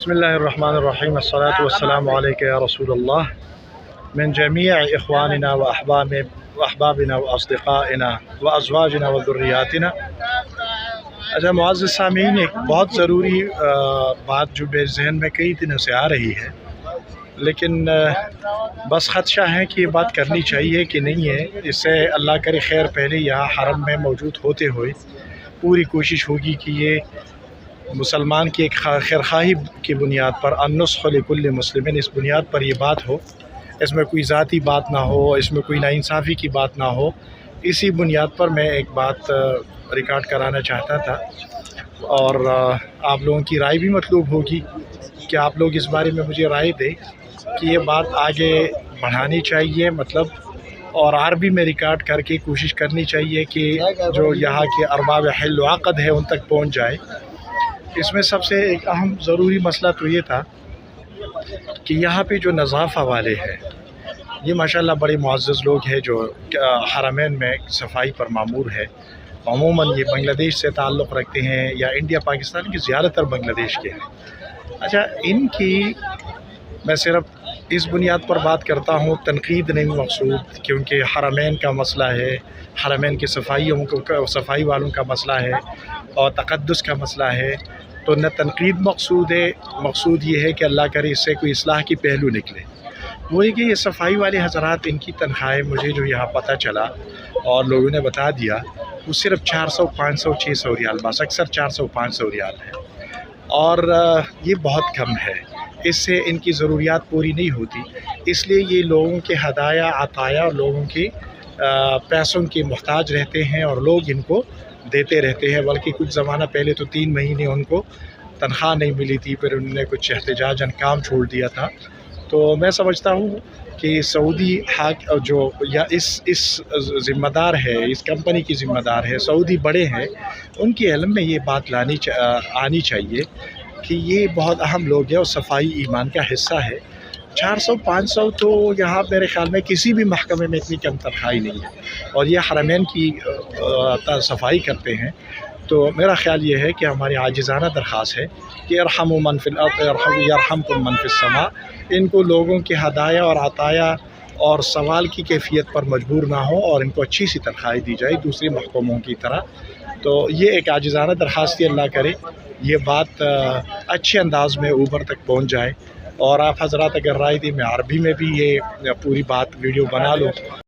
بسم الله الرحمن الرحيم الصلاة والسلام عليك يا رسول الله من جميع إخواننا وأحبابنا وأصدقائنا وأزواجنا وذرياتنا۔ اچھا معزز سامعین، ایک بہت ضروری بات جو میرے ذہن میں کئی دنوں سے آ رہی ہے، لیکن بس خدشہ ہے کہ یہ بات کرنی چاہیے کہ نہیں ہے۔ اس سے اللہ کرے خیر پہلے یہاں حرم میں موجود ہوتے ہوئے پوری کوشش ہوگی کہ یہ مسلمان کی ایک خیرخواہی کی بنیاد پر النصح لکل مسلمین، اس بنیاد پر یہ بات ہو، اس میں کوئی ذاتی بات نہ ہو، اس میں کوئی ناانصافی کی بات نہ ہو۔ اسی بنیاد پر میں ایک بات ریکارڈ کرانا چاہتا تھا، اور آپ لوگوں کی رائے بھی مطلوب ہوگی کہ آپ لوگ اس بارے میں مجھے رائے دیں کہ یہ بات آگے بڑھانی چاہیے، مطلب اور عربی میں ریکارڈ کر کے کوشش کرنی چاہیے کہ جو یہاں کے ارباب حل و عقد ہے ان تک پہنچ جائے۔ اس میں سب سے ایک اہم ضروری مسئلہ تو یہ تھا کہ یہاں پہ جو نظافہ والے ہیں، یہ ماشاءاللہ بڑے معزز لوگ ہیں جو حرمین میں صفائی پر مامور ہے۔ عموماً یہ بنگلہ دیش سے تعلق رکھتے ہیں یا انڈیا پاکستان کی زیادہ تر بنگلہ دیش کے ہیں۔ اچھا، ان کی میں صرف اس بنیاد پر بات کرتا ہوں، تنقید نہیں مقصود، کیونکہ حرمین کا مسئلہ ہے، حرمین کی صفائی والوں کا مسئلہ ہے اور تقدس کا مسئلہ ہے، تو نہ تنقید مقصود ہے، مقصود یہ ہے کہ اللہ کرے اس سے کوئی اصلاح کی پہلو نکلے۔ وہی کہ یہ صفائی والے حضرات، ان کی تنخواہیں مجھے جو یہاں پتہ چلا اور لوگوں نے بتا دیا، وہ صرف 400 500 600 ریال، بس اکثر 400 500 ریال ہے، اور یہ بہت کم ہے۔ اس سے ان کی ضروریات پوری نہیں ہوتی، اس لیے یہ لوگوں کے ہدایہ عطایا اور لوگوں کی پیسوں کے محتاج رہتے ہیں، اور لوگ ان کو دیتے رہتے ہیں۔ بلکہ کچھ زمانہ پہلے تو 3 مہینے ان کو تنخواہ نہیں ملی تھی، پھر انہوں نے کچھ احتجاجاً کام چھوڑ دیا تھا۔ تو میں سمجھتا ہوں کہ سعودی جو یا اس ذمہ دار ہے، اس کمپنی کی ذمہ دار ہے، سعودی بڑے ہیں، ان کے علم میں یہ بات آنی چاہیے کہ یہ بہت اہم لوگ ہیں اور صفائی ایمان کا حصہ ہے۔ 400 500 تو یہاں میرے خیال میں کسی بھی محکمے میں اتنی کم تنخواہی نہیں ہے، اور یہ حرمین کی صفائی کرتے ہیں۔ تو میرا خیال یہ ہے کہ ہماری عاجزانہ درخواست ہے کہ ارحموا من فی الارض یرحمکم من فی السماء، ان کو لوگوں کے ہدایہ اور عطایا اور سوال کی کیفیت پر مجبور نہ ہو، اور ان کو اچھی سی تنخواہی دی جائے دوسرے محکموں کی طرح۔ تو یہ ایک عاجزانہ درخواست ہے، اللہ کرے یہ بات اچھے انداز میں اوپر تک پہنچ جائے۔ اور آپ حضرات اگر رائے دیں، میں عربی میں بھی یہ پوری بات ویڈیو بنا لوں۔